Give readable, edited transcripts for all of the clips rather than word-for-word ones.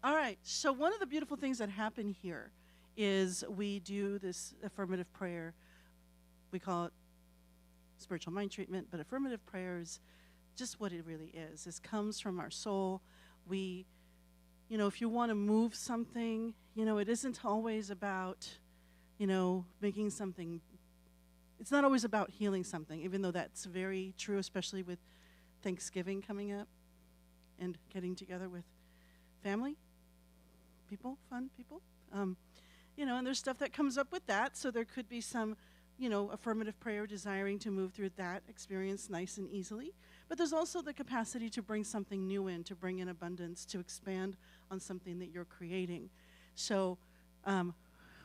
All right. So one of the beautiful things that happen here is we do this affirmative prayer. We call it spiritual mind treatment, but affirmative prayer is just what it really is. This comes from our soul. We, if you want to move something, it isn't always about, making something. It's not always about healing something, even though that's very true, especially with Thanksgiving coming up and getting together with family, people, fun people. And there's stuff that comes up with that, so there could be some, affirmative prayer desiring to move through that experience nice and easily. But there's also the capacity to bring something new in, to bring in abundance, to expand on something that you're creating. So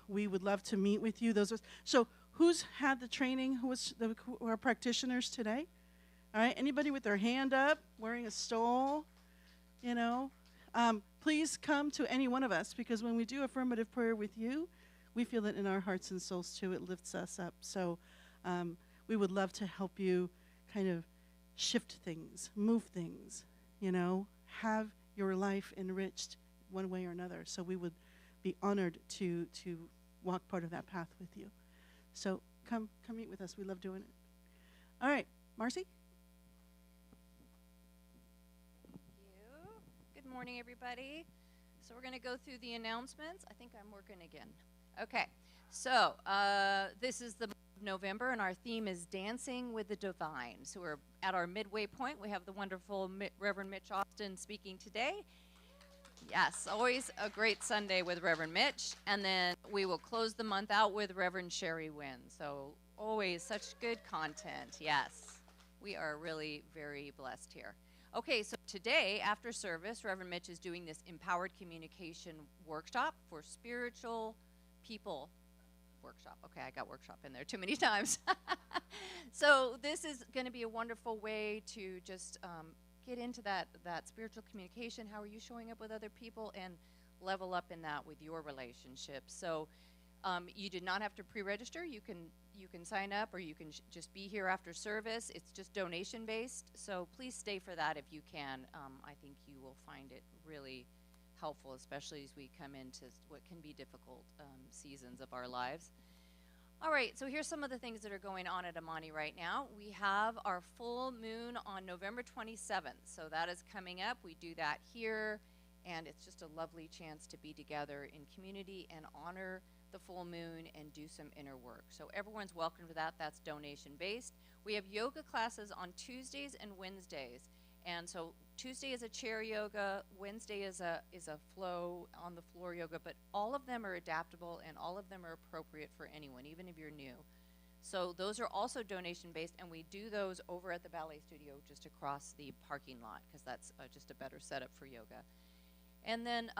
we would love to meet with you. So who's had the training? Who are practitioners today? All right, anybody with their hand up, wearing a stole, please come to any one of us, because when we do affirmative prayer with you, we feel it in our hearts and souls too. It lifts us up. So we would love to help you kind of shift things, move things, have your life enriched one way or another. So we would be honored to walk part of that path with you. So come meet with us. We love doing it. All right, Marcy? Good morning, everybody. So we're going to go through the announcements. I think I'm working again. Okay, so this is the month of November, and our theme is Dancing with the Divine. So we're at our midway point. We have the wonderful Reverend Mitch Austin speaking today. Yes, always a great Sunday with Reverend Mitch. And then we will close the month out with Reverend Sherry Wynn. So always such good content. Yes, we are really very blessed here. Okay, so today, after service, Reverend Mitch is doing this Empowered Communication Workshop for Spiritual People. Workshop. Okay, I got workshop in there too many times. So this is going to be a wonderful way to just get into that spiritual communication. How are you showing up with other people, and level up in that with your relationships. So you did not have to pre-register. You can sign up, or you can just be here after service. It's just donation based, so please stay for that if you can. I think you will find it really helpful, especially as we come into what can be difficult seasons of our lives. All right, so here's some of the things that are going on at Amani right now. We have our full moon on November 27th, so that is coming up. We do that here, and it's just a lovely chance to be together in community and honor the full moon and do some inner work. So everyone's welcome to that. That's donation based. We have yoga classes on Tuesdays and Wednesdays. And so Tuesday is a chair yoga, Wednesday is a flow on the floor yoga, but all of them are adaptable and all of them are appropriate for anyone, even if you're new. So those are also donation based, and we do those over at the ballet studio just across the parking lot, because that's just a better setup for yoga. And then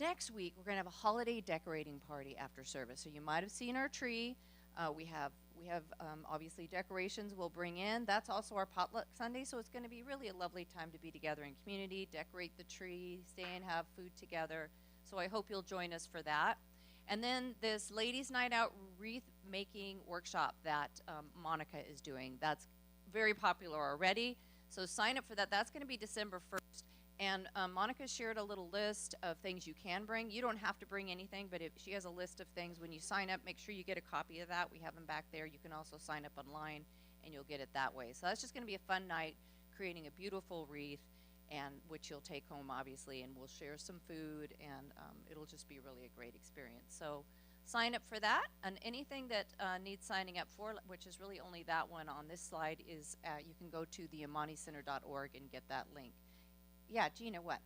next week, we're going to have a holiday decorating party after service. So you might have seen our tree. We have obviously decorations we'll bring in. That's also our potluck Sunday, so it's going to be really a lovely time to be together in community, decorate the tree, stay and have food together. So I hope you'll join us for that. And then this Ladies' Night Out wreath making workshop that Monica is doing. That's very popular already, so sign up for that. That's going to be December 1st. And Monica shared a little list of things you can bring. You don't have to bring anything, but if she has a list of things. When you sign up, make sure you get a copy of that. We have them back there. You can also sign up online, and you'll get it that way. So that's just going to be a fun night, creating a beautiful wreath, and which you'll take home, obviously, and we'll share some food, and it'll just be really a great experience. So sign up for that. And anything that needs signing up for, which is really only that one on this slide, is you can go to theamanicenter.org and get that link. Yeah, Gina, what?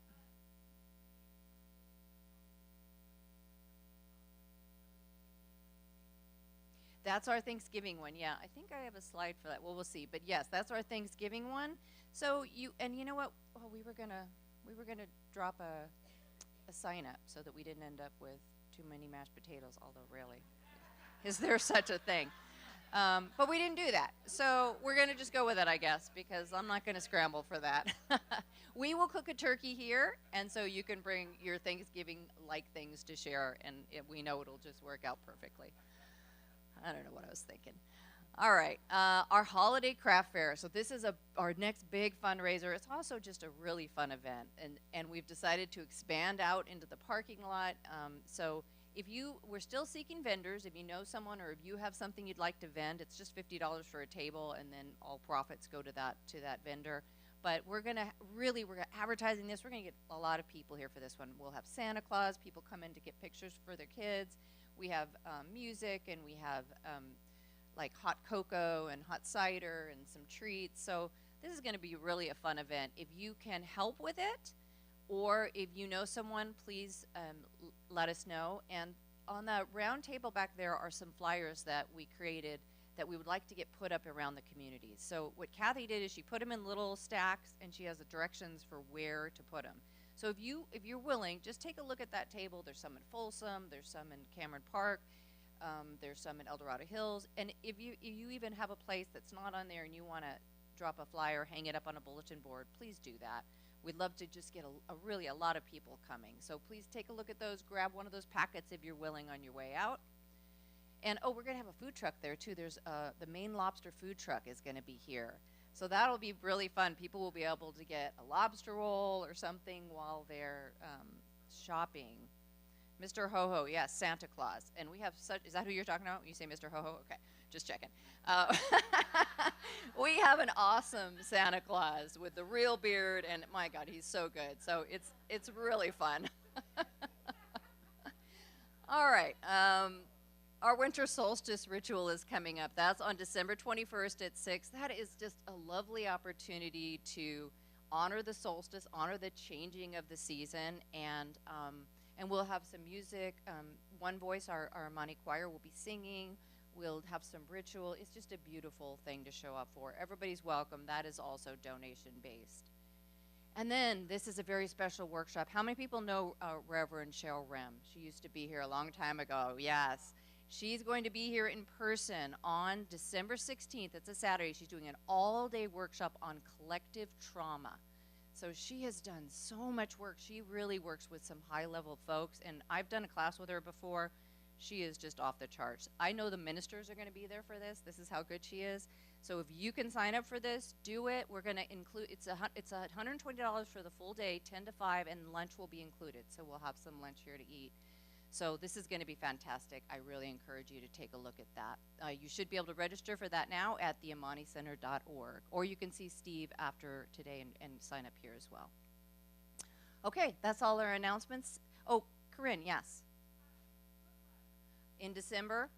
That's our Thanksgiving one. Yeah, I think I have a slide for that. Well, we'll see. But yes, that's our Thanksgiving one. So you know what? Oh, we were gonna drop a sign up so that we didn't end up with too many mashed potatoes. Although, really, is there such a thing? But we didn't do that. So we're going to just go with it, I guess, because I'm not going to scramble for that. We will cook a turkey here, and so you can bring your Thanksgiving-like things to share, and we know it'll just work out perfectly. I don't know what I was thinking. All right, our holiday craft fair. So this is our next big fundraiser. It's also just a really fun event, and we've decided to expand out into the parking lot. So if we're still seeking vendors. If you know someone or if you have something you'd like to vend, it's just $50 for a table, and then all profits go to that vendor. But we're advertising this. We're gonna get a lot of people here for this one. We'll have Santa Claus. People come in to get pictures for their kids. We have music, and we have like hot cocoa and hot cider and some treats. So this is going to be really a fun event. If you can help with it, or if you know someone, please let us know. And on the round table back there are some flyers that we created that we would like to get put up around the communities. So what Kathy did is she put them in little stacks, and she has the directions for where to put them. So if you're willing, just take a look at that table. There's some in Folsom, there's some in Cameron Park, there's some in El Dorado Hills, and if you even have a place that's not on there and you want to drop a flyer, hang it up on a bulletin board, please do that. We'd love to just get a lot of people coming. So please take a look at those, grab one of those packets if you're willing on your way out. And we're going to have a food truck there too. There's the Maine Lobster food truck is going to be here. So that'll be really fun. People will be able to get a lobster roll or something while they're shopping. Mr. Ho-Ho, yes, Santa Claus. And we have is that who you're talking about when you say Mr. Ho-Ho? Okay, just checking. We have an awesome Santa Claus with the real beard, and my God, he's so good. So it's really fun. All right, our winter solstice ritual is coming up. That's on December 21st at 6. That is just a lovely opportunity to honor the solstice, honor the changing of the season, and we'll have some music. One voice, our Amani choir, will be singing. We'll have some ritual. It's just a beautiful thing to show up for. Everybody's welcome. That is also donation-based. And then this is a very special workshop. How many people know Reverend Cheryl Rem? She used to be here a long time ago. Yes. She's going to be here in person on December 16th. It's a Saturday. She's doing an all-day workshop on collective trauma. So she has done so much work. She really works with some high-level folks, and I've done a class with her before. She is just off the charts. I know the ministers are going to be there for this. This is how good she is. So if you can sign up for this, do it. We're going to include, it's $120 for the full day, 10 to 5, and lunch will be included. So we'll have some lunch here to eat. So this is going to be fantastic. I really encourage you to take a look at that. You should be able to register for that now at theamanicenter.org, or you can see Steve after today and sign up here as well. Okay, that's all our announcements. Oh, Corinne, yes. In December?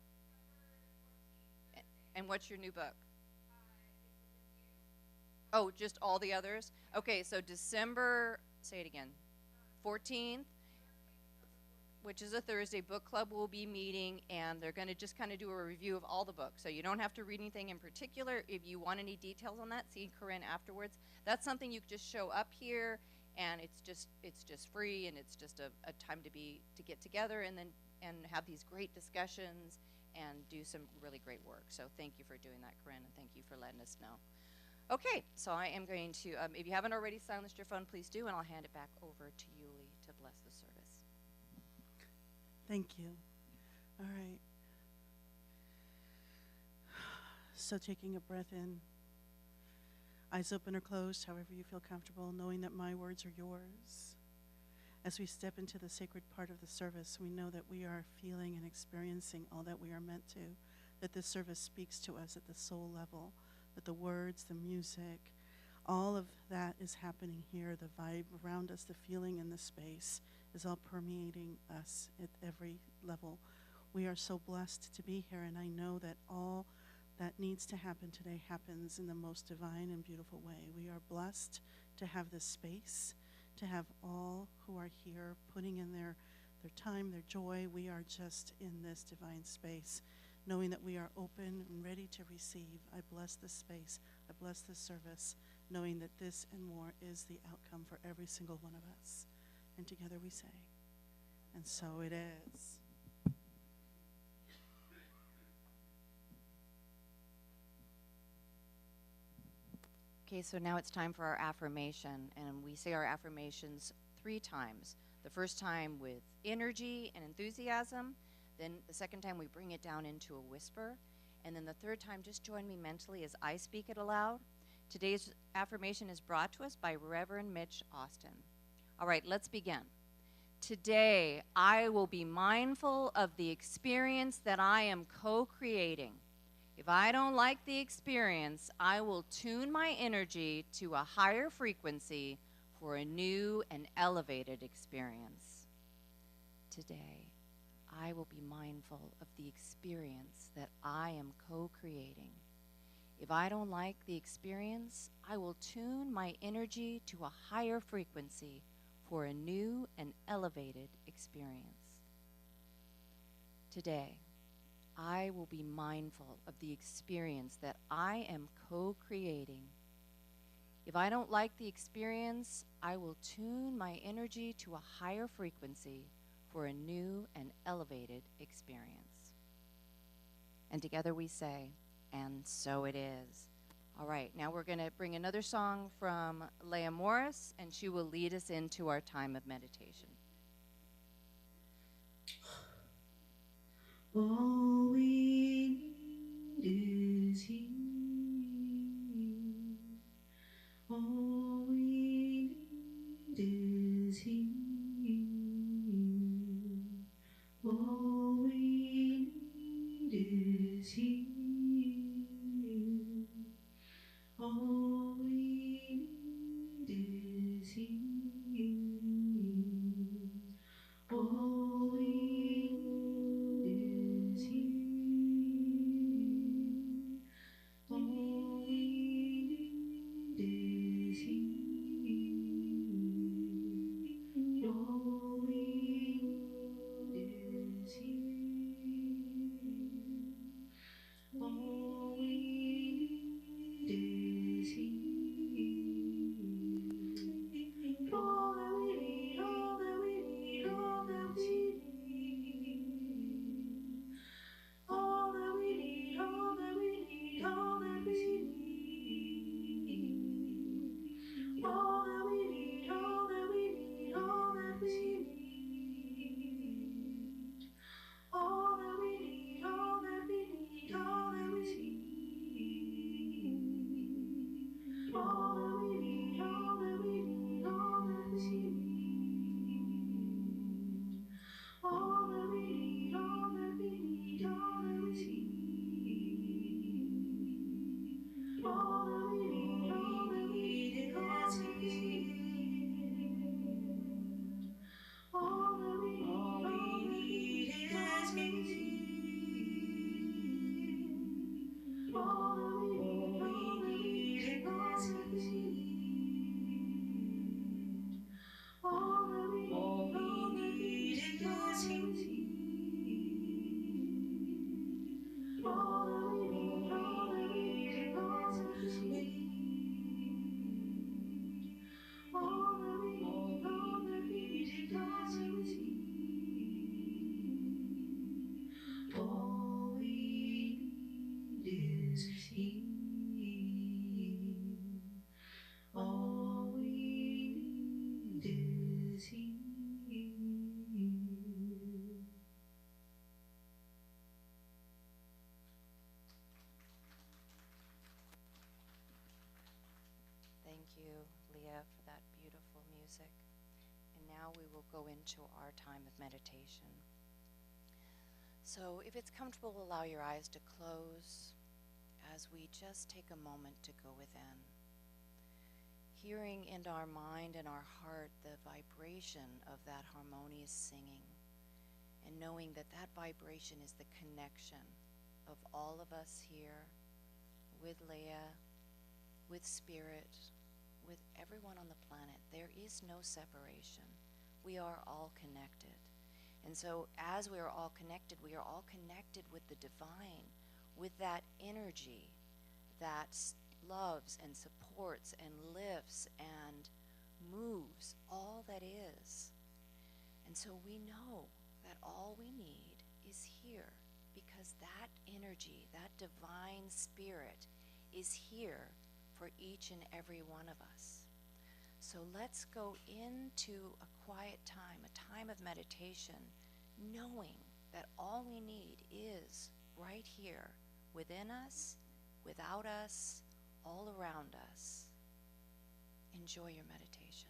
And what's your new book? Oh, just all the others? Okay, so December, say it again, 14th, which is a Thursday, book club will be meeting, and they're going to just kind of do a review of all the books. So you don't have to read anything in particular. If you want any details on that, see Corinne afterwards. That's something you just show up here, and it's just free, and it's just a time to get together and have these great discussions and do some really great work. So thank you for doing that, Corinne, and thank you for letting us know. Okay, so I am going to, if you haven't already silenced your phone, please do, and I'll hand it back over to Yuli to bless the service. Thank you. All right. So taking a breath in, eyes open or closed, however you feel comfortable, knowing that my words are yours. As we step into the sacred part of the service, we know that we are feeling and experiencing all that we are meant to, that this service speaks to us at the soul level, that the words, the music, all of that is happening here, the vibe around us, the feeling in the space is all permeating us at every level. We are so blessed to be here, and I know that all that needs to happen today happens in the most divine and beautiful way. We are blessed to have this space, to have all who are here putting in their time, their joy. We are just in this divine space, knowing that we are open and ready to receive. I bless this space. I bless this service, knowing that this and more is the outcome for every single one of us. And together we say, and so it is. Okay, so now it's time for our affirmation, and we say our affirmations 3 times. The first time with energy and enthusiasm, then the second time we bring it down into a whisper, And then the third time, just join me mentally as I speak it aloud. Today's affirmation is brought to us by Reverend Mitch Austin. All right, let's begin. Today, I will be mindful of the experience that I am co-creating. If I don't like the experience, I will tune my energy to a higher frequency for a new and elevated experience. Today, I will be mindful of the experience that I am co-creating. If I don't like the experience, I will tune my energy to a higher frequency for a new and elevated experience. Today, I will be mindful of the experience that I am co-creating. If I don't like the experience, I will tune my energy to a higher frequency for a new and elevated experience. And together we say, and so it is. All right, now we're going to bring another song from Leah Morris, and she will lead us into our time of meditation. All we need is you. All we need is you. All we need is you. All we need is you. All we need is you. All we need is you. All we need is you. All we need is you. All that we need, all that we need, all that we need. All that we need, all that we need, all that we need. All that we need, all that we need, all that we need. All that we need, all that we need, all that we need. All that we need, all that we need, all that we need. All that we need, all that we need, all that we need. All that we need, all that we need, all that we need. All that we need is me. All that we need is me. All that we need is me. All that we need is me. All that we need is me. All we need is you. All we need is you. Thank you, Leah, for that beautiful music. And now we will go into our time of meditation. So if it's comfortable, allow your eyes to close as we just take a moment to go within. Hearing in our mind and our heart the vibration of that harmonious singing, and knowing that that vibration is the connection of all of us here with Leah, with Spirit, with everyone on the planet. There is no separation. We are all connected. And so as we are all connected with the divine, with that energy that loves and supports and lifts and moves all that is. And so we know that all we need is here, because that energy, that divine spirit is here for each and every one of us. So let's go into a quiet time, a time of meditation, knowing that all we need is right here within us, without us, all around us. Enjoy your meditation.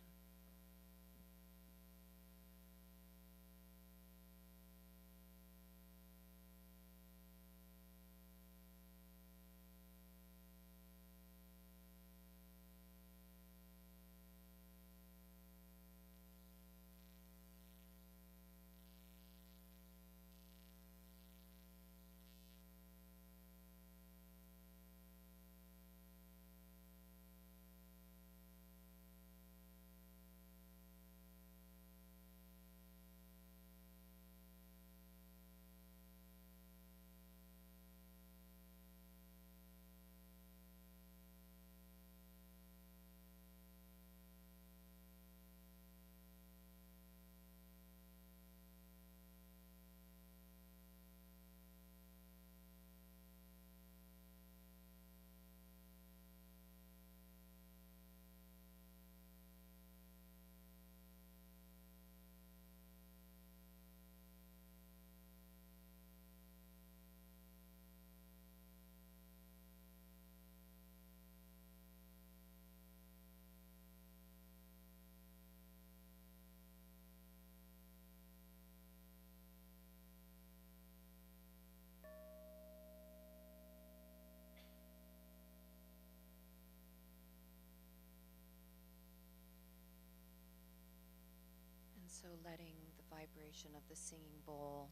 And so letting the vibration of the singing bowl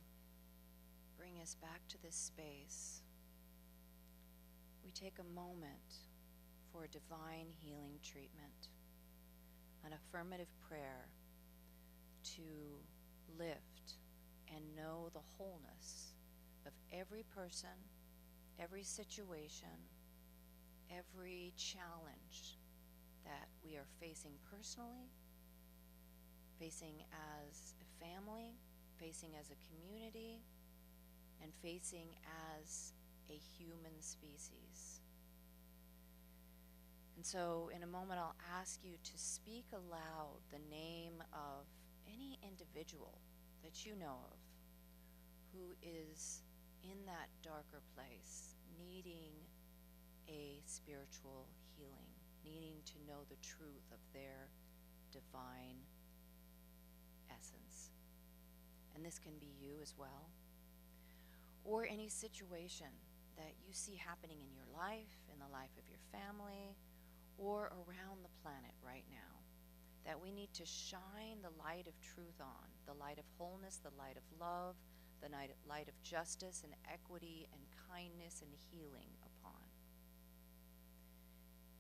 bring us back to this space, we take a moment for a divine healing treatment, an affirmative prayer to lift and know the wholeness of every person, every situation, every challenge that we are facing personally, facing as a family, facing as a community, and facing as a human species. And so in a moment I'll ask you to speak aloud the name of any individual that you know of who is in that darker place, needing a spiritual healing, needing to know the truth of their divine essence. And this can be you as well. Or any situation that you see happening in your life, in the life of your family, or around the planet right now, that we need to shine the light of truth on, the light of wholeness, the light of love, the light of justice and equity and kindness and healing upon.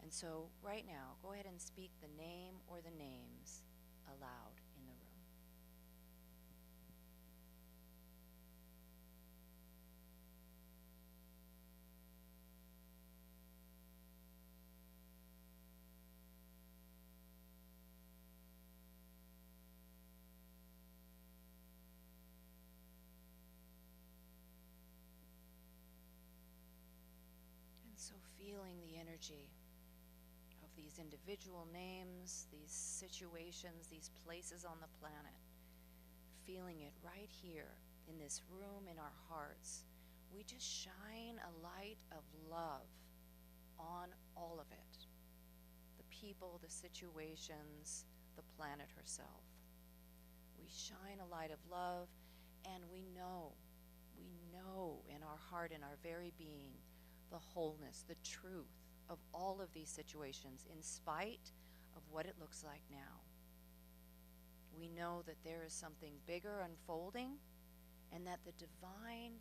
And so right now, go ahead and speak the name or the names aloud in the room. And so feeling the energy of these individual names, these situations, these places on the planet, feeling it right here in this room, in our hearts, we just shine a light of love on all of it. The people, the situations, the planet herself. We shine a light of love, and we know in our heart, in our very being, the wholeness, the truth of all of these situations, in spite of what it looks like now. We know that there is something bigger unfolding, and that the divine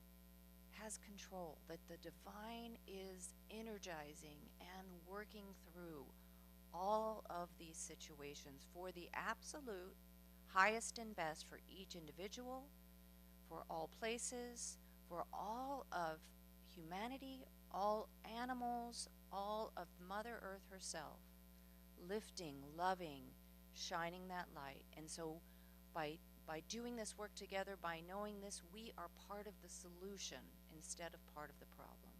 has control, that the divine is energizing and working through all of these situations for the absolute highest and best for each individual, for all places, for all of humanity, all animals, all of Mother Earth herself, lifting, loving, shining that light. And so by doing this work together, by knowing this, we are part of the solution instead of part of the problem.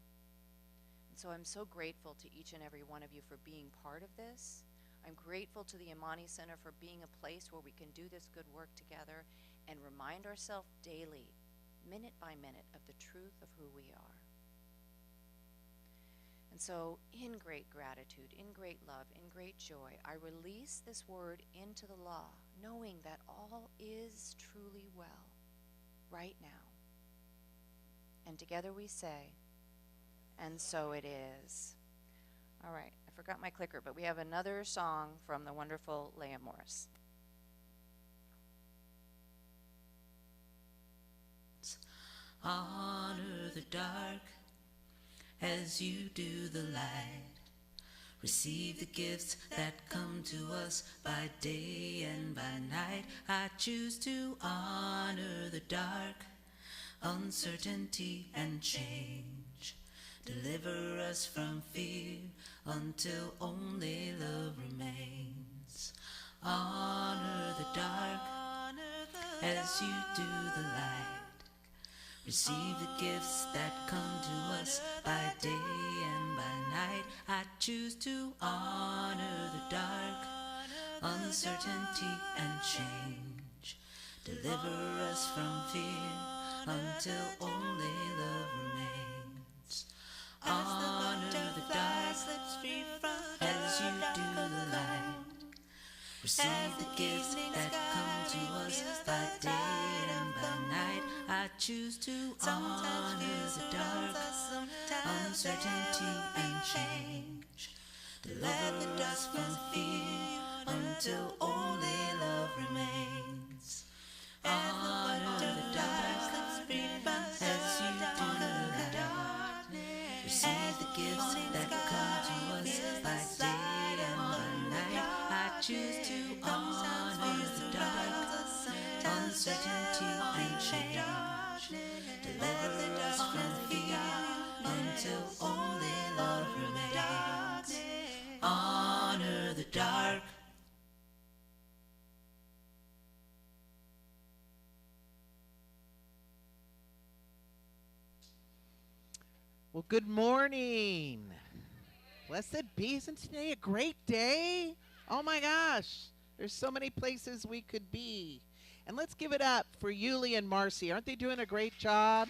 And so I'm so grateful to each and every one of you for being part of this. I'm grateful to the Amani Center for being a place where we can do this good work together and remind ourselves daily, minute by minute, of the truth of who we are. And so, in great gratitude, in great love, in great joy, I release this word into the law, knowing that all is truly well right now. And together we say, and so it is. All right, I forgot my clicker, but we have another song from the wonderful Leah Morris. Honor the dark as you do the light. Receive the gifts that come to us by day and by night. I choose to honor the dark, uncertainty and change. Deliver us from fear until only love remains. Honor the dark as you do the light. Receive the gifts that come to us by day and by night. I choose to honor the dark, uncertainty and change. Deliver us from fear until only love remains. Honor the dark as you do the light. Receive the gifts that come to us by day and by night. I choose to honor the dark, uncertainty and change. Deliver us from fear until only love remains. Honor the dark as you do the light. Receive the gifts that come to us by day and by night. I choose to honor the dark, uncertainty and change. Deliver us from fear until only love remains. Honor the dark. Well, good morning. Blessed be. Isn't today a great day? Oh my gosh. There's so many places we could be. And let's give it up for Yuli and Marcy. Aren't they doing a great job?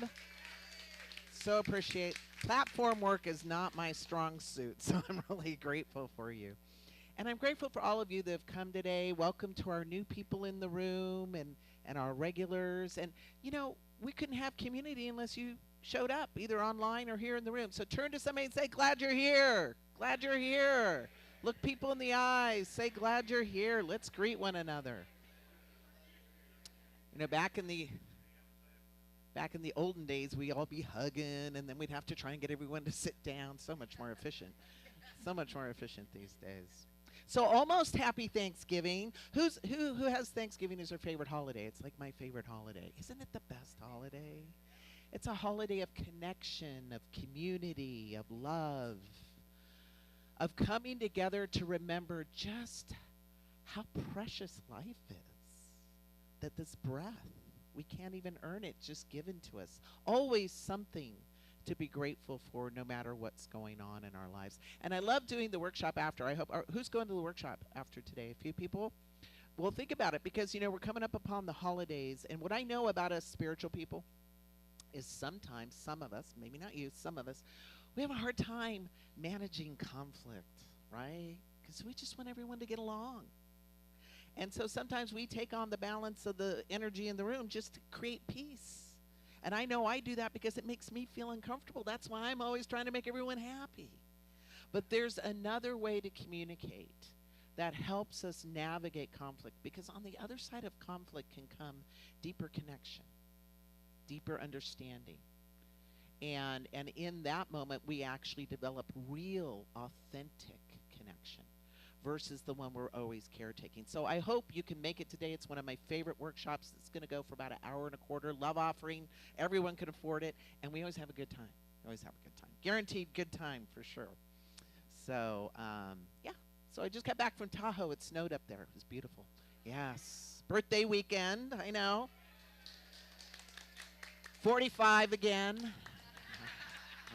So appreciate. Platform work is not my strong suit, so I'm really grateful for you. And I'm grateful for all of you that have come today. Welcome to our new people in the room and our regulars. And, you know, we couldn't have community unless you showed up, either online or here in the room. So turn to somebody and say, glad you're here. Glad you're here. Look people in the eyes. Say, glad you're here. Let's greet one another. You know, back in the olden days, we'd all be hugging, and then we'd have to try and get everyone to sit down. So much more efficient. So much more efficient these days. So almost happy Thanksgiving. Who has Thanksgiving as their favorite holiday? It's like my favorite holiday. Isn't it the best holiday? It's a holiday of connection, of community, of love, of coming together to remember just how precious life is. That this breath, we can't even earn it, just given to us. Always something to be grateful for, no matter what's going on in our lives. And I love doing the workshop after. I hope, who's going to the workshop after today? A few people? Well, think about it, because, you know, we're coming up upon the holidays, and what I know about us spiritual people is sometimes, some of us, maybe not you, some of us, we have a hard time managing conflict, right? Because we just want everyone to get along. And so sometimes we take on the balance of the energy in the room just to create peace. And I know I do that because it makes me feel uncomfortable. That's why I'm always trying to make everyone happy. But there's another way to communicate that helps us navigate conflict, because on the other side of conflict can come deeper connection, deeper understanding. And in that moment, we actually develop real, authentic connection versus the one we're always caretaking. So I hope you can make it today. It's one of my favorite workshops. It's going to go for about an hour and a quarter. Love offering. Everyone can afford it. And we always have a good time. Always have a good time. Guaranteed good time for sure. So, yeah. So I just got back from Tahoe. It snowed up there. It was beautiful. Yes. Birthday weekend. I know. 45 again.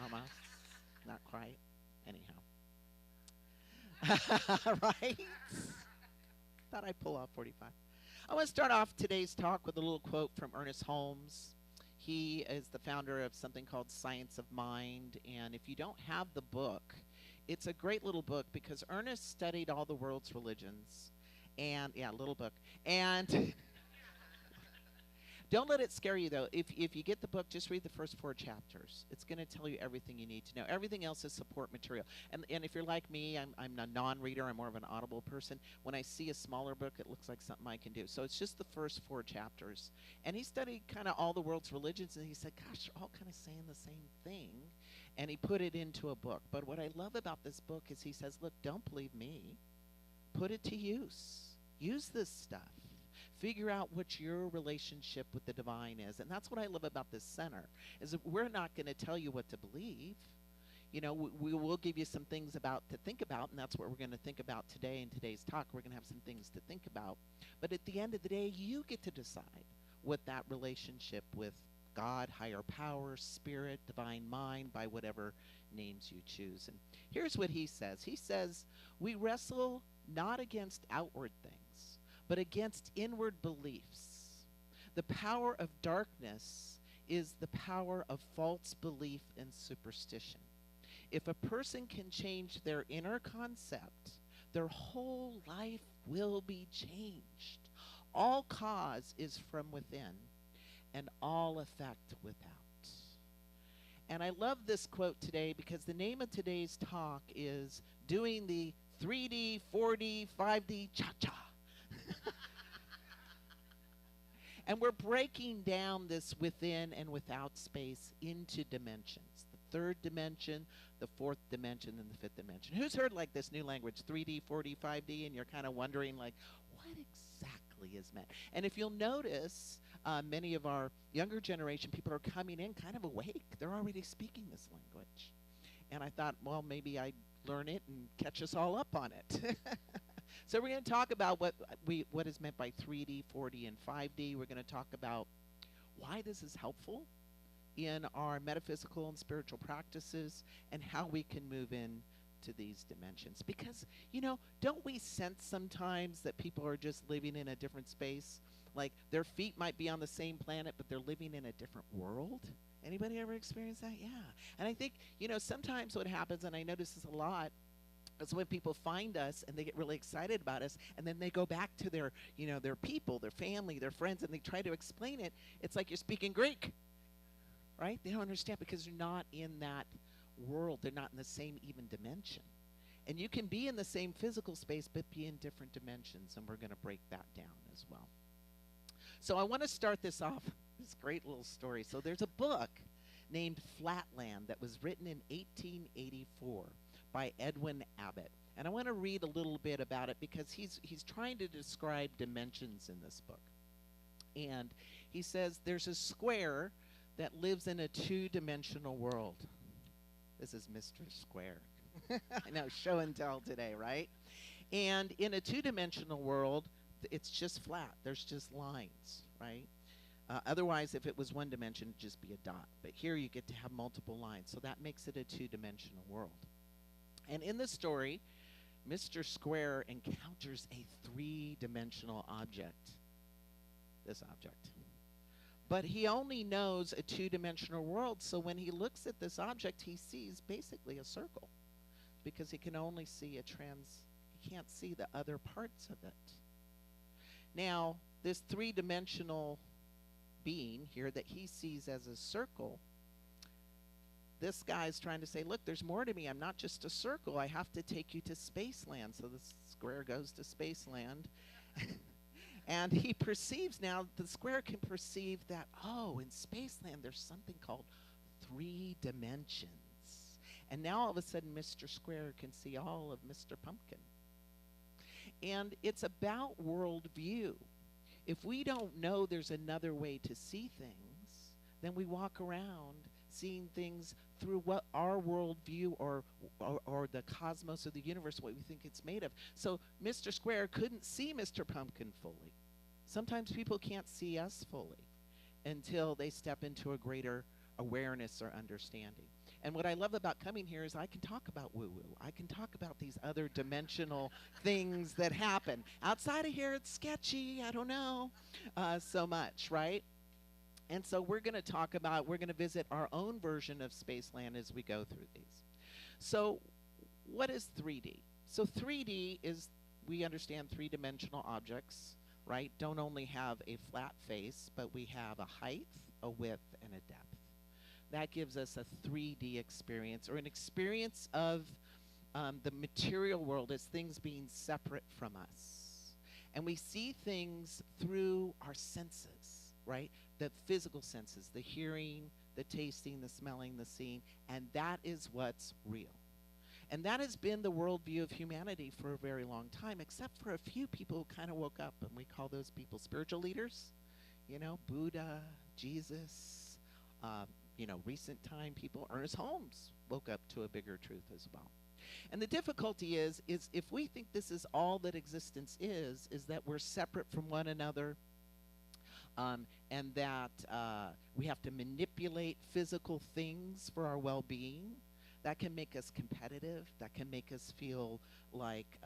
Almost. Not quite. Anyhow. Right? Thought I'd pull off 45. I want to start off today's talk with a little quote from Ernest Holmes. He is the founder of something called Science of Mind. And if you don't have the book, it's a great little book because Ernest studied all the world's religions. And, yeah, little book. And don't let it scare you, though. If you get the book, just read the first 4 chapters. It's going to tell you everything you need to know. Everything else is support material. And if you're like me, I'm a non-reader. I'm more of an audible person. When I see a smaller book, it looks like something I can do. So it's just the first 4 chapters. And he studied kind of all the world's religions, and he said, gosh, they're all kind of saying the same thing. And he put it into a book. But what I love about this book is he says, look, don't believe me. Put it to use. Use this stuff. Figure out what your relationship with the divine is. And that's what I love about this center, is that we're not going to tell you what to believe. You know, we will give you some things to think about, and that's what we're going to think about today in today's talk. We're going to have some things to think about. But at the end of the day, you get to decide what that relationship with God, higher power, spirit, divine mind, by whatever names you choose. And here's what he says. He says, we wrestle not against outward things, but against inward beliefs. The power of darkness is the power of false belief and superstition. If a person can change their inner concept, their whole life will be changed. All cause is from within, and all effect without. And I love this quote today because the name of today's talk is doing the 3D, 4D, 5D cha-cha. And we're breaking down this within and without space into dimensions. The 3rd dimension, the 4th dimension, and the 5th dimension. Who's heard like this new language, 3D, 4D, 5D, and you're kind of wondering like, what exactly is meant? And if you'll notice, many of our younger generation people are coming in kind of awake. They're already speaking this language. And I thought, well, maybe I'd learn it and catch us all up on it. So we're going to talk about what is meant by 3D, 4D, and 5D. We're going to talk about why this is helpful in our metaphysical and spiritual practices and how we can move in to these dimensions. Because, you know, don't we sense sometimes that people are just living in a different space? Like their feet might be on the same planet, but they're living in a different world? Anybody ever experienced that? Yeah. And I think, you know, sometimes what happens, and I notice this a lot, is when people find us and they get really excited about us, and then they go back to their, you know, their people, their family, their friends, and they try to explain it. It's like you're speaking Greek, right? They don't understand because they're not in that world. They're not in the same even dimension. And you can be in the same physical space, but be in different dimensions, and we're going to break that down as well. So I want to start this off, this great little story. So there's a book named Flatland that was written in 1884. By Edwin Abbott. And I want to read a little bit about it because he's trying to describe dimensions in this book. And he says there's a square that lives in a 2-dimensional world. This is Mr. Square. I know, show and tell today, right? And in a 2-dimensional world, it's just flat. There's just lines, right? Otherwise, if it was 1 dimension, it'd just be a dot. But here you get to have multiple lines. So that makes it a 2-dimensional world. And in the story, Mr. Square encounters a 3-dimensional object. This object. But he only knows a 2-dimensional world, so when he looks at this object, he sees basically a circle. Because he can only see he can't see the other parts of it. Now, this 3-dimensional being here that he sees as a circle, this guy's trying to say, look, there's more to me. I'm not just a circle. I have to take you to Spaceland. So the square goes to Spaceland. And he perceives now, the square can perceive that, oh, in Spaceland there's something called 3 dimensions. And now all of a sudden Mr. Square can see all of Mr. Pumpkin. And it's about worldview. If we don't know there's another way to see things, then we walk around seeing things through what our worldview or the cosmos or the universe, what we think it's made of. So Mr. Square couldn't see Mr. Pumpkin fully. Sometimes people can't see us fully until they step into a greater awareness or understanding. And what I love about coming here is I can talk about woo-woo. I can talk about these other dimensional things that happen. Outside of here, it's sketchy. I don't know so much, right? And so we're going to visit our own version of Spaceland as we go through these. So what is 3D? So 3D is, we understand three-dimensional objects, right? Don't only have a flat face, but we have a height, a width, and a depth. That gives us a 3D experience, or an experience of the material world as things being separate from us. And we see things through our senses, right? The physical senses, the hearing, the tasting, the smelling, the seeing, and that is what's real. And that has been the worldview of humanity for a very long time, except for a few people who kind of woke up, and we call those people spiritual leaders. You know, Buddha, Jesus, recent time people, Ernest Holmes woke up to a bigger truth as well. And the difficulty is if we think this is all that existence is that we're separate from one another, and that we have to manipulate physical things for our well-being. That can make us competitive. That can make us feel like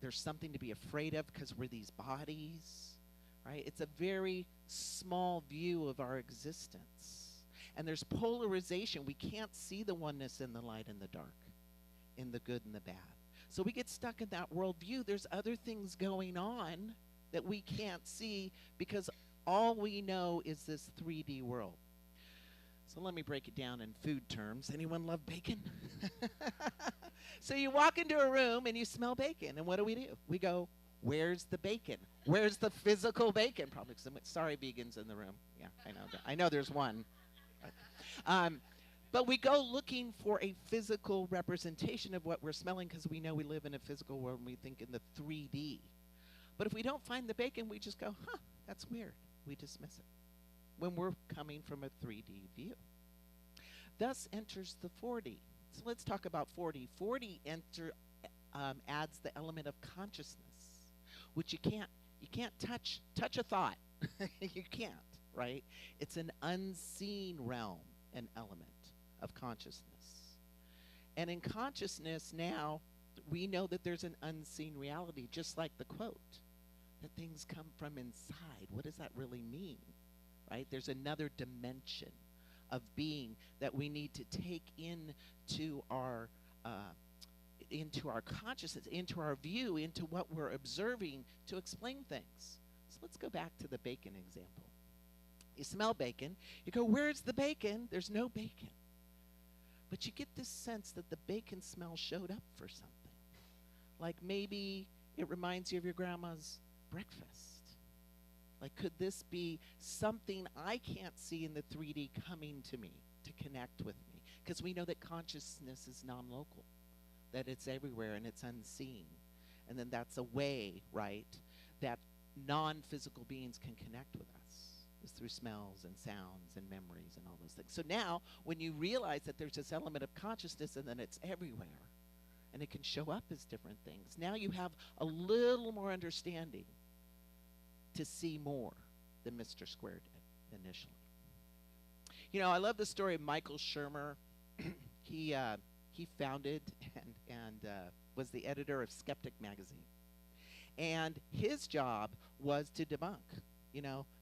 there's something to be afraid of because we're these bodies, right? It's a very small view of our existence. And there's polarization. We can't see the oneness in the light and the dark, in the good and the bad. So we get stuck in that worldview. There's other things going on that we can't see because all we know is this 3D world. So let me break it down in food terms. Anyone love bacon? So you walk into a room and you smell bacon, and what do? We go, where's the bacon? Where's the physical bacon? Probably sorry, vegans in the room. Yeah, I know. I know there's one. But we go looking for a physical representation of what we're smelling because we know we live in a physical world and we think in the 3D. But if we don't find the bacon, we just go, that's weird. We dismiss it when we're coming from a 3D view. Thus enters the 4D. So let's talk about 4D. 4D adds the element of consciousness, which you can't touch a thought. You can't, right? It's an unseen realm, an element of consciousness. And in consciousness now, we know that there's an unseen reality, just like the quote, that things come from inside. What does that really mean, right? There's another dimension of being that we need to take into our consciousness, into our view, into what we're observing to explain things. So let's go back to the bacon example. You smell bacon. You go, where's the bacon? There's no bacon. But you get this sense that the bacon smell showed up for something. Like maybe it reminds you of your grandma's breakfast. Like, could this be something I can't see in the 3D coming to me to connect with me? Because we know that consciousness is non-local, that it's everywhere and it's unseen. And then that's a way, right, that non-physical beings can connect with us, is through smells and sounds and memories and all those things. So now, when you realize that there's this element of consciousness and then it's everywhere, and it can show up as different things, now you have a little more understanding to see more than Mr. Square did initially. You know, I love the story of Michael Shermer. He founded and was the editor of Skeptic magazine. And his job was to debunk,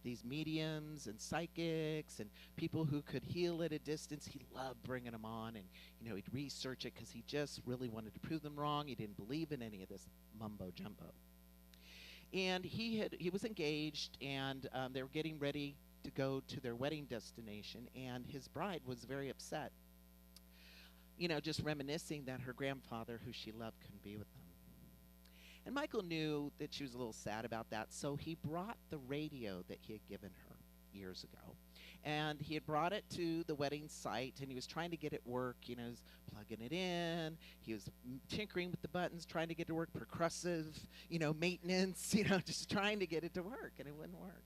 these mediums and psychics and people who could heal at a distance. He loved bringing them on, and, he'd research it because he just really wanted to prove them wrong. He didn't believe in any of this mumbo-jumbo. And he was engaged, and they were getting ready to go to their wedding destination, and his bride was very upset, just reminiscing that her grandfather, who she loved, couldn't be with them. And Michael knew that she was a little sad about that, so he brought the radio that he had given her years ago. And he had brought it to the wedding site, and he was trying to get it work. He was plugging it in. He was tinkering with the buttons, trying to get it to work, percussive, maintenance, just trying to get it to work, and it wouldn't work.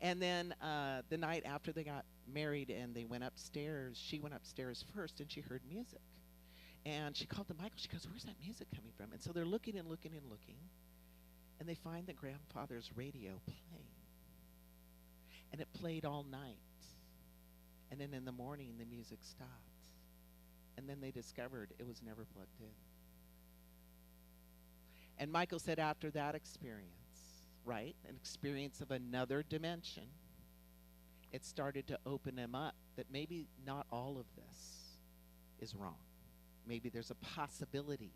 And then the night after they got married and they went upstairs, she went upstairs first, and she heard music. And she called to Michael. She goes, where's that music coming from? And so they're looking and looking and looking, and they find the grandfather's radio playing. And it played all night. And then in the morning, the music stopped. And then they discovered it was never plugged in. And Michael said after that experience, right, an experience of another dimension, it started to open him up that maybe not all of this is wrong. Maybe there's a possibility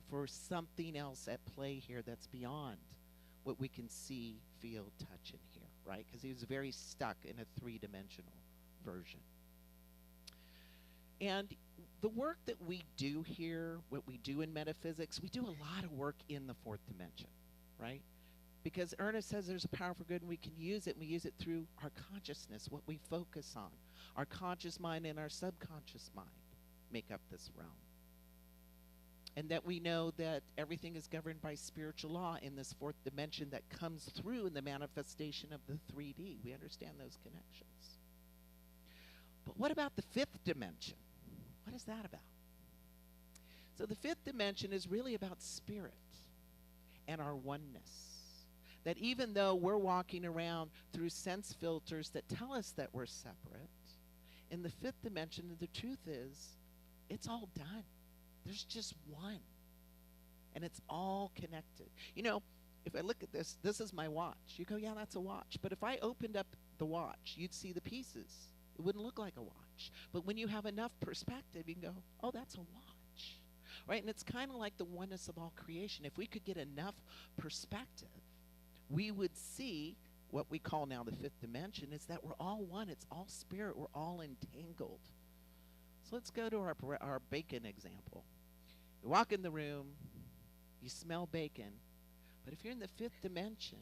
for something else at play here that's beyond what we can see, feel, touch, and hear, right? Because he was very stuck in a three-dimensional version. And the work that we do here, what we do in metaphysics, we do a lot of work in the fourth dimension, right? Because Ernest says there's a power for good and we can use it, and we use it through our consciousness, what we focus on. Our conscious mind and our subconscious mind make up this realm. And that we know that everything is governed by spiritual law in this fourth dimension that comes through in the manifestation of the 3D. We understand those connections. But what about the fifth dimension? What is that about? So the fifth dimension is really about spirit and our oneness. That even though we're walking around through sense filters that tell us that we're separate, in the fifth dimension, the truth is, it's all done. There's just one. And it's all connected. You know, if I look at this, this is my watch. You go, yeah, that's a watch. But if I opened up the watch, you'd see the pieces. It wouldn't look like a watch. But when you have enough perspective, you can go, oh, that's a watch. Right? And it's kind of like the oneness of all creation. If we could get enough perspective, we would see what we call now the fifth dimension is that we're all one. It's all spirit. We're all entangled. So let's go to our bacon example. You walk in the room, you smell bacon, but if you're in the fifth dimension,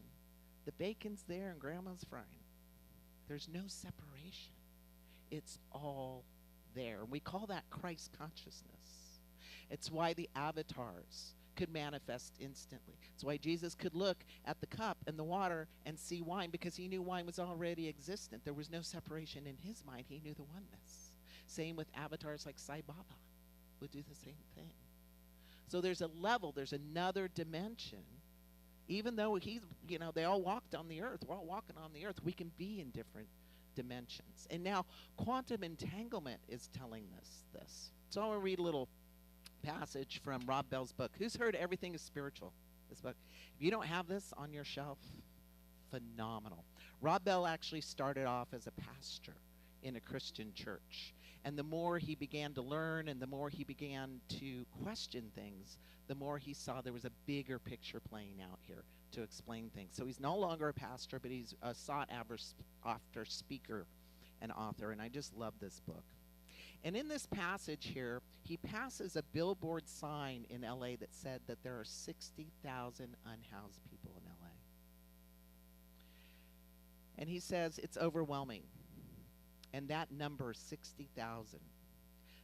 the bacon's there and grandma's frying it. There's no separation. It's all there. We call that Christ consciousness. It's why the avatars could manifest instantly. It's why Jesus could look at the cup and the water and see wine, because he knew wine was already existent. There was no separation in his mind. He knew the oneness. Same with avatars like Sai Baba would do the same thing. So there's a level, there's another dimension. Even though he's, they all walked on the earth. We're all walking on the earth. We can be in different dimensions. And now quantum entanglement is telling us this. So I want to read a little passage from Rob Bell's book. Who's heard Everything is Spiritual? This book. If you don't have this on your shelf, phenomenal. Rob Bell actually started off as a pastor in a Christian church. And the more he began to learn and the more he began to question things, the more he saw there was a bigger picture playing out here to explain things. So he's no longer a pastor, but he's a sought-after speaker and author, and I just love this book. And in this passage here, he passes a billboard sign in L.A. that said that there are 60,000 unhoused people in L.A. And he says it's overwhelming. And that number, 60,000.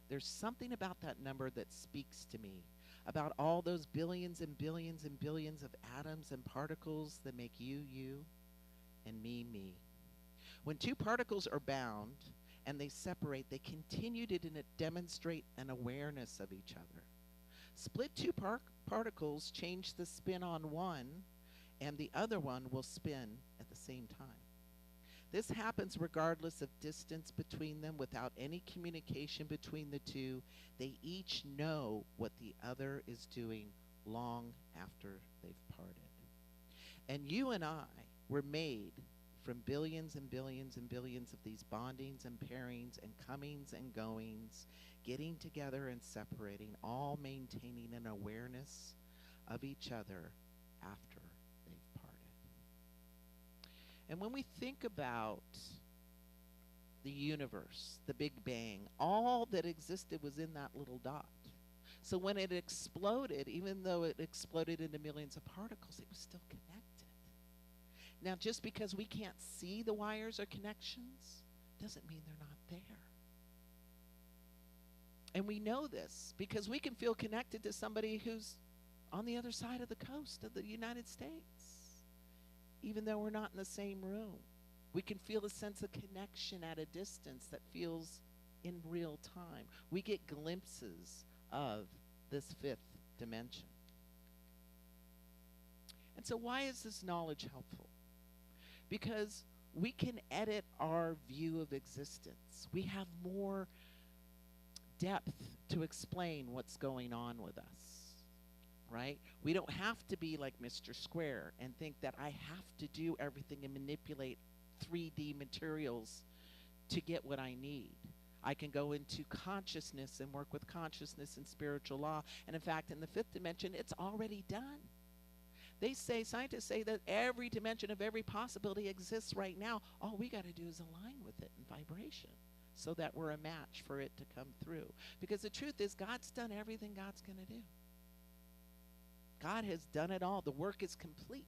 There's something about that number that speaks to me, about all those billions and billions and billions of atoms and particles that make you, you, and me. When two particles are bound and they separate, they continue to demonstrate an awareness of each other. Split two particles change the spin on one, and the other one will spin at the same time. This happens regardless of distance between them, without any communication between the two. They each know what the other is doing long after they've parted. And you and I were made from billions and billions and billions of these bondings and pairings and comings and goings, getting together and separating, all maintaining an awareness of each other after they've parted. And when we think about the universe, the Big Bang, all that existed was in that little dot. So when it exploded, even though it exploded into millions of particles, it was still connected. Now, just because we can't see the wires or connections doesn't mean they're not there. And we know this because we can feel connected to somebody who's on the other side of the coast of the United States, even though we're not in the same room. We can feel a sense of connection at a distance that feels in real time. We get glimpses of this fifth dimension. And so why is this knowledge helpful? Because we can edit our view of existence. We have more depth to explain what's going on with us, right? We don't have to be like Mr. Square and think that I have to do everything and manipulate 3D materials to get what I need. I can go into consciousness and work with consciousness and spiritual law. And in fact, in the fifth dimension, it's already done. Scientists say that every dimension of every possibility exists right now. All we got to do is align with it in vibration so that we're a match for it to come through. Because the truth is, God's done everything God's going to do. God has done it all. The work is complete.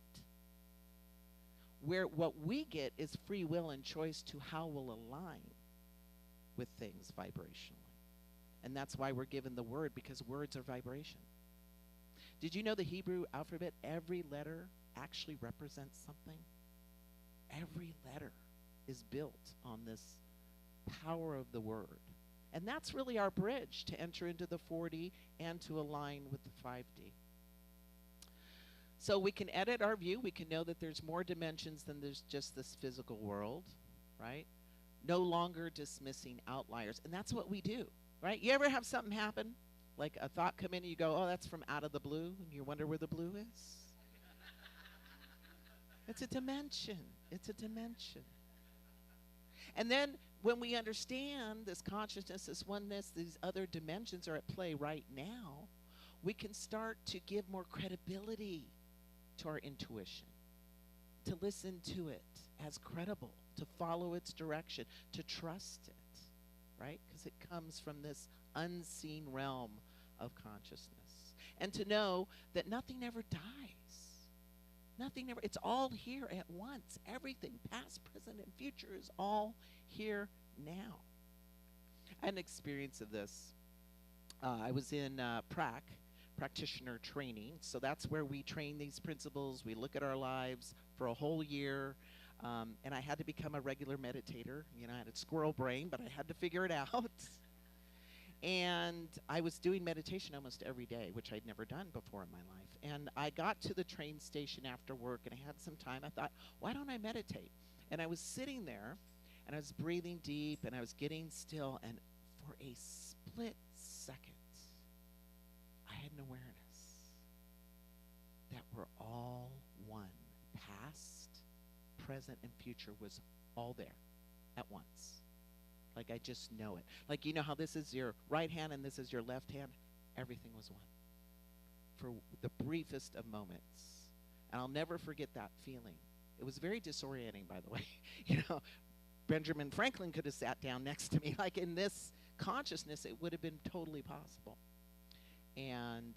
Where what we get is free will and choice to how we'll align with things vibrationally. And that's why we're given the word, because words are vibration. Did you know the Hebrew alphabet, every letter actually represents something? Every letter is built on this power of the word. And that's really our bridge to enter into the 4D and to align with the 5D. So we can edit our view. We can know that there's more dimensions than there's just this physical world, right? No longer dismissing outliers. And that's what we do, right? You ever have something happen? Like a thought come in and you go, oh, that's from out of the blue, and you wonder where the blue is? It's a dimension. It's a dimension. And then when we understand this consciousness, this oneness, these other dimensions are at play right now, we can start to give more credibility to our intuition, to listen to it as credible, to follow its direction, to trust it, right? Because it comes from this unseen realm of consciousness. And to know that nothing ever dies. Nothing ever, it's all here at once. Everything, past, present, and future, is all here now. I had an experience of this. I was in practitioner training. So that's where we train these principles. We look at our lives for a whole year. And I had to become a regular meditator. You know, I had a squirrel brain, but I had to figure it out. And I was doing meditation almost every day, which I'd never done before in my life. And I got to the train station after work, and I had some time. I thought, why don't I meditate? And I was sitting there, and I was breathing deep, and I was getting still. And for a split second, I had an awareness that we're all one. Past, present, and future was all there at once. Like I just know it. Like, you know how this is your right hand and this is your left hand? Everything was one. For the briefest of moments. And I'll never forget that feeling. It was very disorienting, by the way. You know, Benjamin Franklin could have sat down next to me. Like in this consciousness, it would have been totally possible. And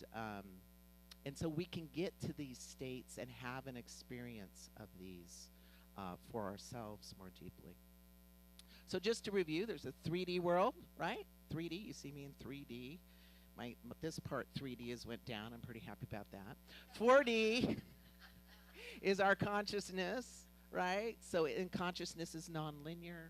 so we can get to these states and have an experience of these for ourselves more deeply. So just to review, there's a 3D world, right? 3D, you see me in 3D. This part 3D has went down. I'm pretty happy about that. 4D is our consciousness, right? So in consciousness is nonlinear.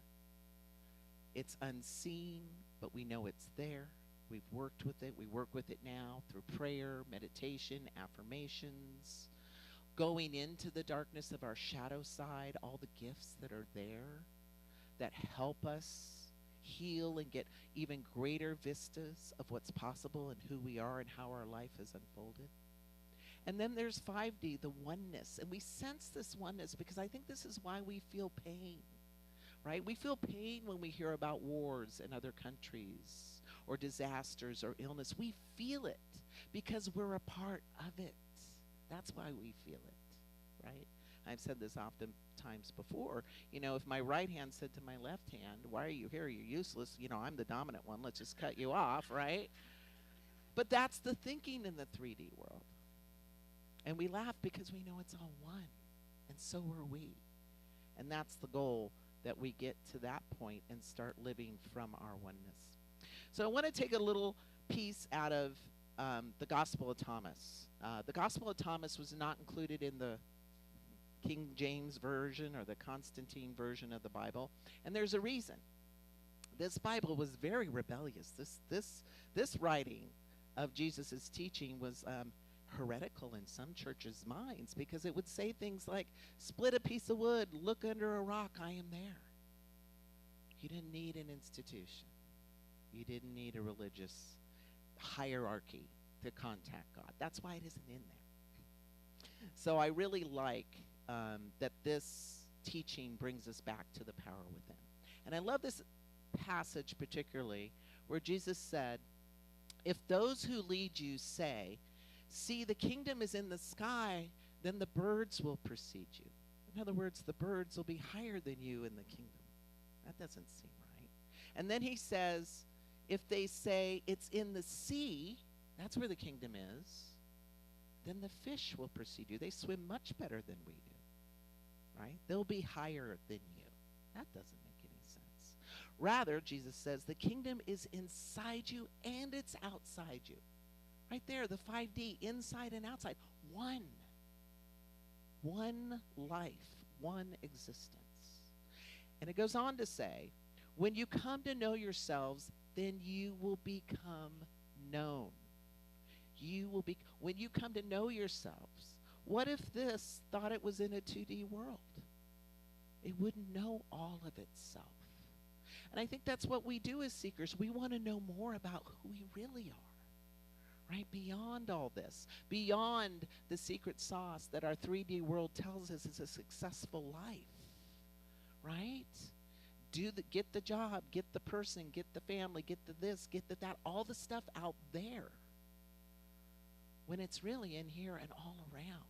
It's unseen, but we know it's there. We've worked with it. We work with it now through prayer, meditation, affirmations, going into the darkness of our shadow side, all the gifts that are there that help us heal and get even greater vistas of what's possible and who we are and how our life has unfolded. And then there's 5D, the oneness. And we sense this oneness because I think this is why we feel pain, right? We feel pain when we hear about wars in other countries or disasters or illness. We feel it because we're a part of it. That's why we feel it, right? I've said this often times before. You know, if my right hand said to my left hand, why are you here? You're useless. You know, I'm the dominant one. Let's just cut you off, right? But that's the thinking in the 3D world. And we laugh because we know it's all one. And so are we. And that's the goal, that we get to that point and start living from our oneness. So I want to take a little piece out of the Gospel of Thomas. The Gospel of Thomas was not included in the King James Version or the Constantine version of the Bible. And there's a reason. This Bible was very rebellious. This writing of Jesus' teaching was heretical in some churches' minds because it would say things like, split a piece of wood, look under a rock, I am there. You didn't need an institution. You didn't need a religious hierarchy to contact God. That's why it isn't in there. So I really like that this teaching brings us back to the power within. And I love this passage particularly where Jesus said, if those who lead you say, see, the kingdom is in the sky, then the birds will precede you. In other words, the birds will be higher than you in the kingdom. That doesn't seem right. And then he says, if they say it's in the sea, that's where the kingdom is, then the fish will precede you. They swim much better than we do, right? They'll be higher than you. That doesn't make any sense. Rather, Jesus says, the kingdom is inside you and it's outside you. Right there, the 5D, inside and outside. One life, one existence. And it goes on to say, when you come to know yourselves, then you will become known. When you come to know yourselves, what if this thought it was in a 2D world? It wouldn't know all of itself. And I think that's what we do as seekers. We want to know more about who we really are, right? Beyond all this, beyond the secret sauce that our 3D world tells us is a successful life, right? Get the job, get the person, get the family, get the this, get the that, all the stuff out there, when it's really in here and all around.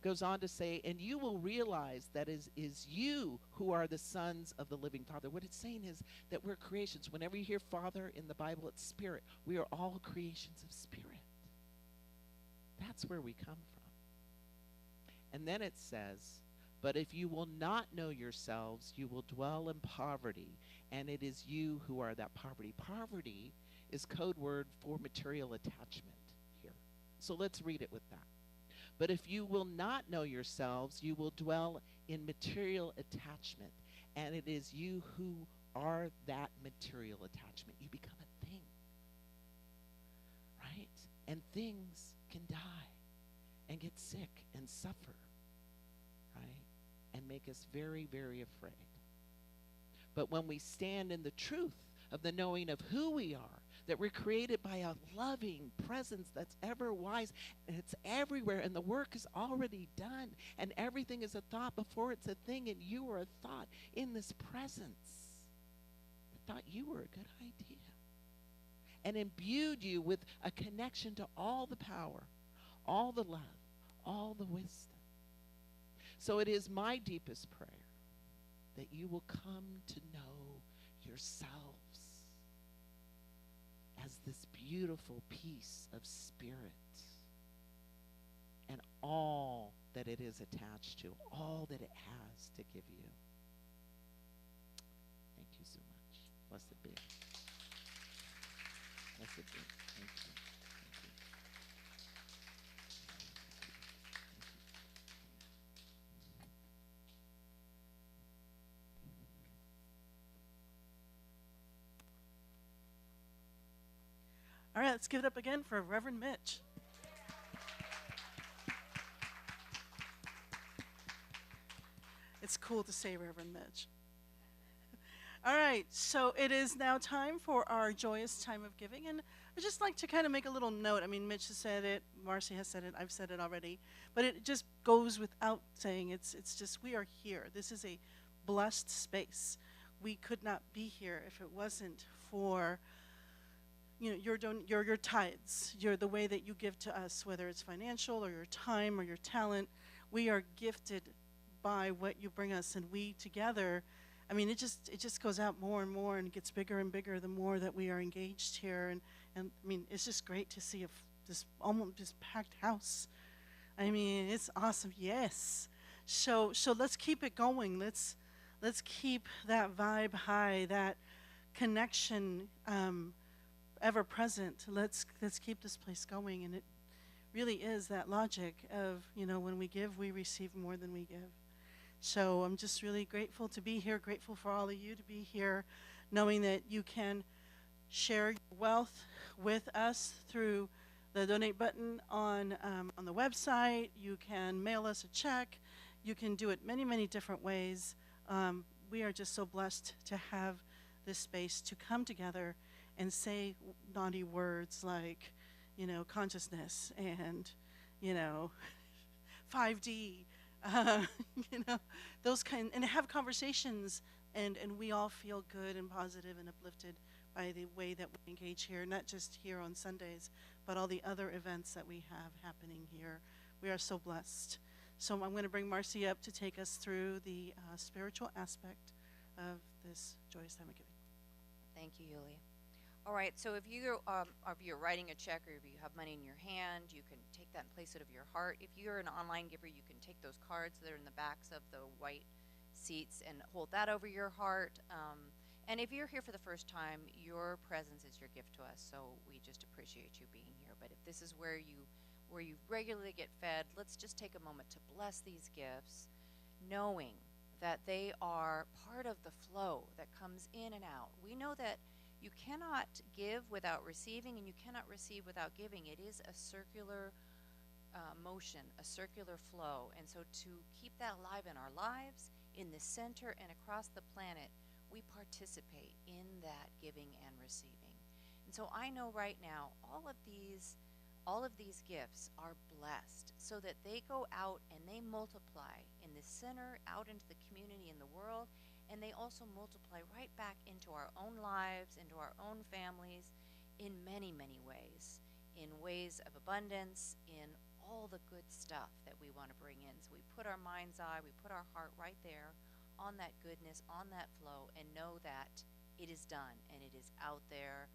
Goes on to say, and you will realize that is you who are the sons of the living Father. What it's saying is that we're creations. Whenever you hear Father in the Bible, it's Spirit. We are all creations of Spirit. That's where we come from. And then it says, but if you will not know yourselves, you will dwell in poverty, and it is you who are that poverty. Poverty is code word for material attachment here. So let's read it with that. But if you will not know yourselves, you will dwell in material attachment, and it is you who are that material attachment. You become a thing, right? And things can die and get sick and suffer, right? And make us very, very afraid. But when we stand in the truth of the knowing of who we are, that we're created by a loving presence that's ever wise, and it's everywhere, and the work is already done, and everything is a thought before it's a thing, and you are a thought in this presence that thought you were a good idea and imbued you with a connection to all the power, all the love, all the wisdom. So it is my deepest prayer that you will come to know yourselves as this beautiful piece of spirit and all that it is attached to, all that it has to give you. Thank you so much. Blessed be. Blessed be. Thank you. All right, let's give it up again for Reverend Mitch. It's cool to say Reverend Mitch. All right, so it is now time for our joyous time of giving. And I'd just like to kind of make a little note. I mean, Mitch has said it, Marcy has said it, I've said it already. But it just goes without saying. It's just we are here. This is a blessed space. We could not be here if it wasn't for your tithes, the way that you give to us, whether it's financial or your time or your talent. We are gifted by what you bring us, and we together, I mean, it just goes out more and more, and it gets bigger and bigger the more that we are engaged here. And I mean, it's just great to see this almost this packed house. I mean, it's awesome. Yes. So let's keep it going. Let's keep that vibe high, that connection ever present. Let's keep this place going. And it really is that logic of, when we give, we receive more than we give. So I'm just really grateful to be here, grateful for all of you to be here, knowing that you can share your wealth with us through the donate button on the website. You can mail us a check. You can do it many, many different ways. We are just so blessed to have this space to come together and say naughty words like, consciousness and, 5D, uh, you know, those kind, and have conversations, and we all feel good and positive and uplifted by the way that we engage here, not just here on Sundays, but all the other events that we have happening here. We are so blessed. So I'm going to bring Marcy up to take us through the spiritual aspect of this joyous time of giving. Thank you, Yuli. All right, so if you're writing a check or if you have money in your hand, you can take that and place it over your heart. If you're an online giver, you can take those cards that are in the backs of the white seats and hold that over your heart. And if you're here for the first time, your presence is your gift to us, so we just appreciate you being here. But if this is where you regularly get fed, let's just take a moment to bless these gifts, knowing that they are part of the flow that comes in and out. We know that you cannot give without receiving, and you cannot receive without giving. It is a circular motion, a circular flow. And so to keep that alive in our lives, in the center and across the planet, we participate in that giving and receiving. And so I know right now all of these gifts are blessed so that they go out and they multiply in the center, out into the community, in the world, and they also multiply right back into our own lives, into our own families, in many, many ways, in ways of abundance, in all the good stuff that we want to bring in. So we put our mind's eye, we put our heart right there on that goodness, on that flow, and know that it is done and it is out there,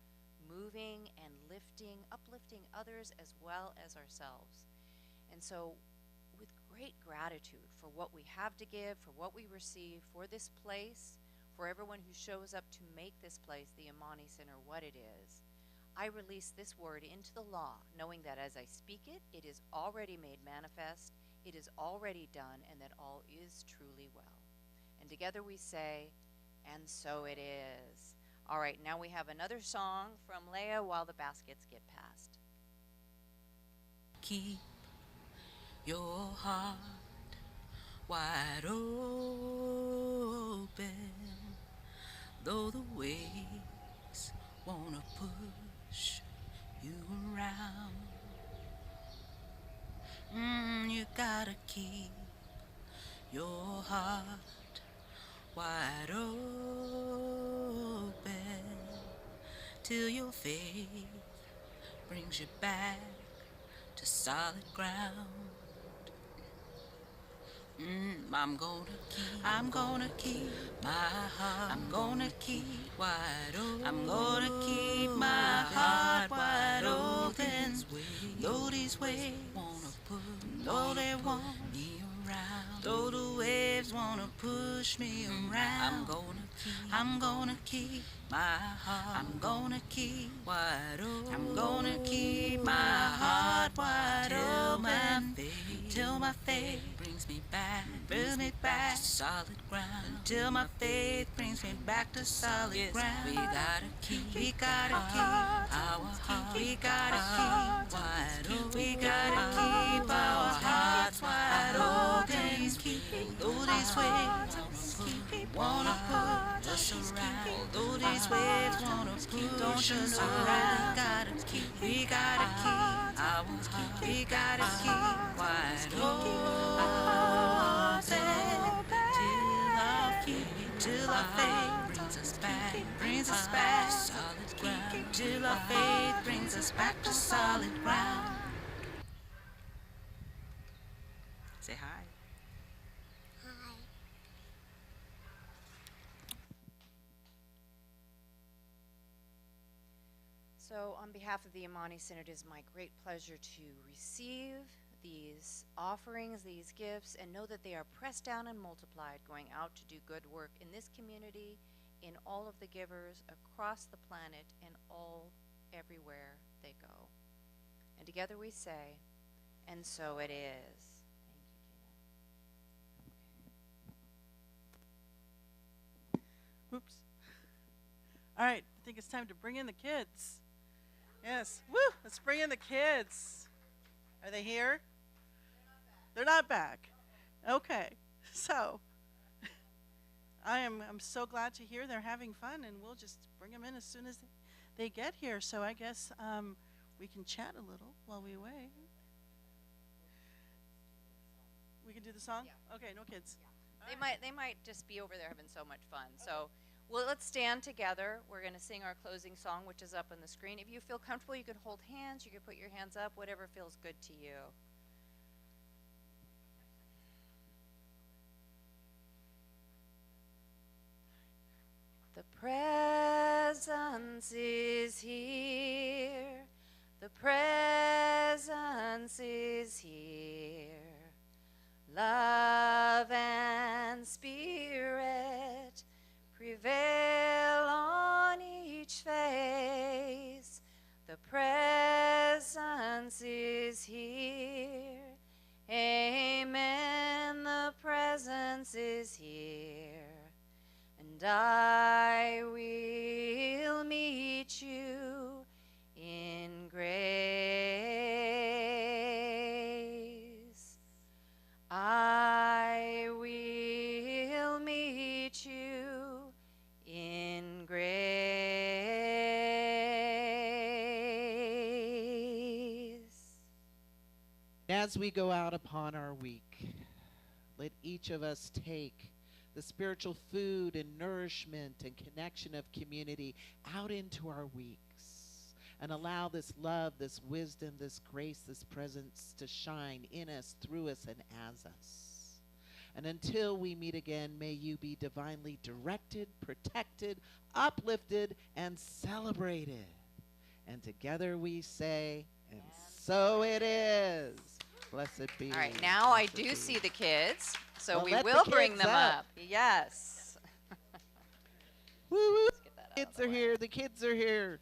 moving and lifting, uplifting others as well as ourselves. And so with great gratitude for what we have to give, for what we receive, for this place, for everyone who shows up to make this place, the Amani Center, what it is, I release this word into the law, knowing that as I speak it, it is already made manifest, it is already done, and that all is truly well. And together we say, and so it is. All right, now we have another song from Leah while the baskets get passed. Keep your heart wide open, though the waves wanna push you around. You gotta keep your heart wide open till your faith brings you back to solid ground. I'm gonna keep my heart. I'm gonna keep wide open. I'm gonna keep my heart wide open. Though these waves wanna push, though they want me around, though the waves wanna push me around, I'm gonna keep my heart. I'm gonna keep wide open. I'm gonna keep my heart wide open till my faith brings me back to solid ground. Until my faith brings me back to solid ground. We gotta keep our heart. We gotta keep wide open. We gotta keep our hearts wide open. Though these waves wanna put us around, though these waves wanna push us around, we gotta keep our heart. We gotta keep wide open till our faith brings us back to solid ground. Till our faith brings us back to solid ground. Say hi. So on behalf of the Amani Center, it is my great pleasure to receive these offerings, these gifts, and know that they are pressed down and multiplied, going out to do good work in this community, in all of the givers across the planet, and all everywhere they go. And together we say, and so it is. Thank you, Tina. Oops. All right, I think it's time to bring in the kids. Yes, woo, let's bring in the kids. Are they here? They're not back. Okay, so I'm so glad to hear they're having fun, and we'll just bring them in as soon as they get here. So I guess we can chat a little while we wait. We can do the song? Yeah. Okay, no kids. They might just be over there having so much fun. So, well, let's stand together. We're going to sing our closing song, which is up on the screen. If you feel comfortable, you can hold hands. You can put your hands up, whatever feels good to you. The presence is here. The presence is here. Love and spirit prevail on each face. The presence is here. Amen. The presence is here. And I will meet you in grace. I will meet you in grace. As we go out upon our week, let each of us take the spiritual food and nourishment and connection of community out into our weeks and allow this love, this wisdom, this grace, this presence to shine in us, through us, and as us. And until we meet again, may you be divinely directed, protected, uplifted, and celebrated. And together we say, and so it is. Blessed be. All right, now I blessed do be. see the kids, so Well, we let the will bring kids them up. up. Yes. Woo woo. Let's get that out of Kids the are way. here. The kids are here.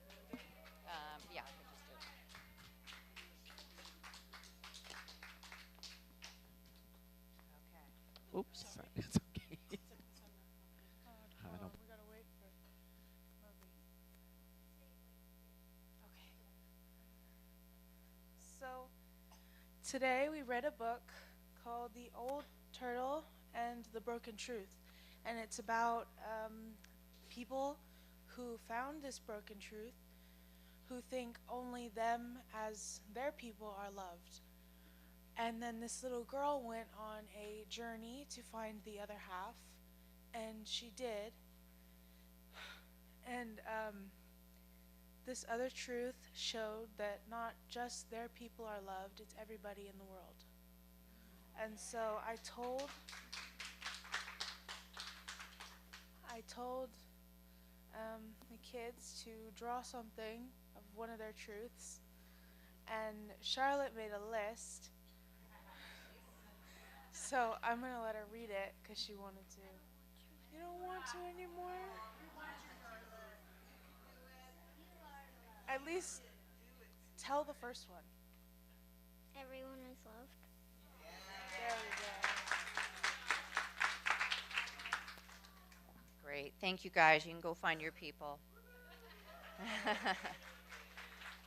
Yeah, I can just do it. Okay. Oops. Sorry. It's okay. I don't- We gotta wait for Moby. Okay. So, today we read a book called The Old Turtle and the Broken Truth. And it's about people who found this broken truth, who think only them as their people are loved. And then this little girl went on a journey to find the other half, and she did. And this other truth showed that not just their people are loved, it's everybody in the world. And so I told the kids to draw something of one of their truths, and Charlotte made a list. So I'm gonna let her read it because she wanted to. You don't want to anymore? At least tell the first one. Everyone is loved. There we go. Great. Thank you, guys. You can go find your people.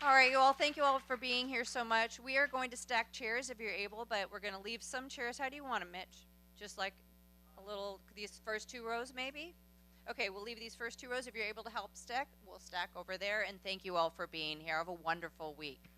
All right, you all. Thank you all for being here so much. We are going to stack chairs if you're able, but we're going to leave some chairs. How do you want them, Mitch? Just like a little, these first two rows maybe? Okay, we'll leave these first two rows. If you're able to help stack, we'll stack over there. And thank you all for being here. Have a wonderful week.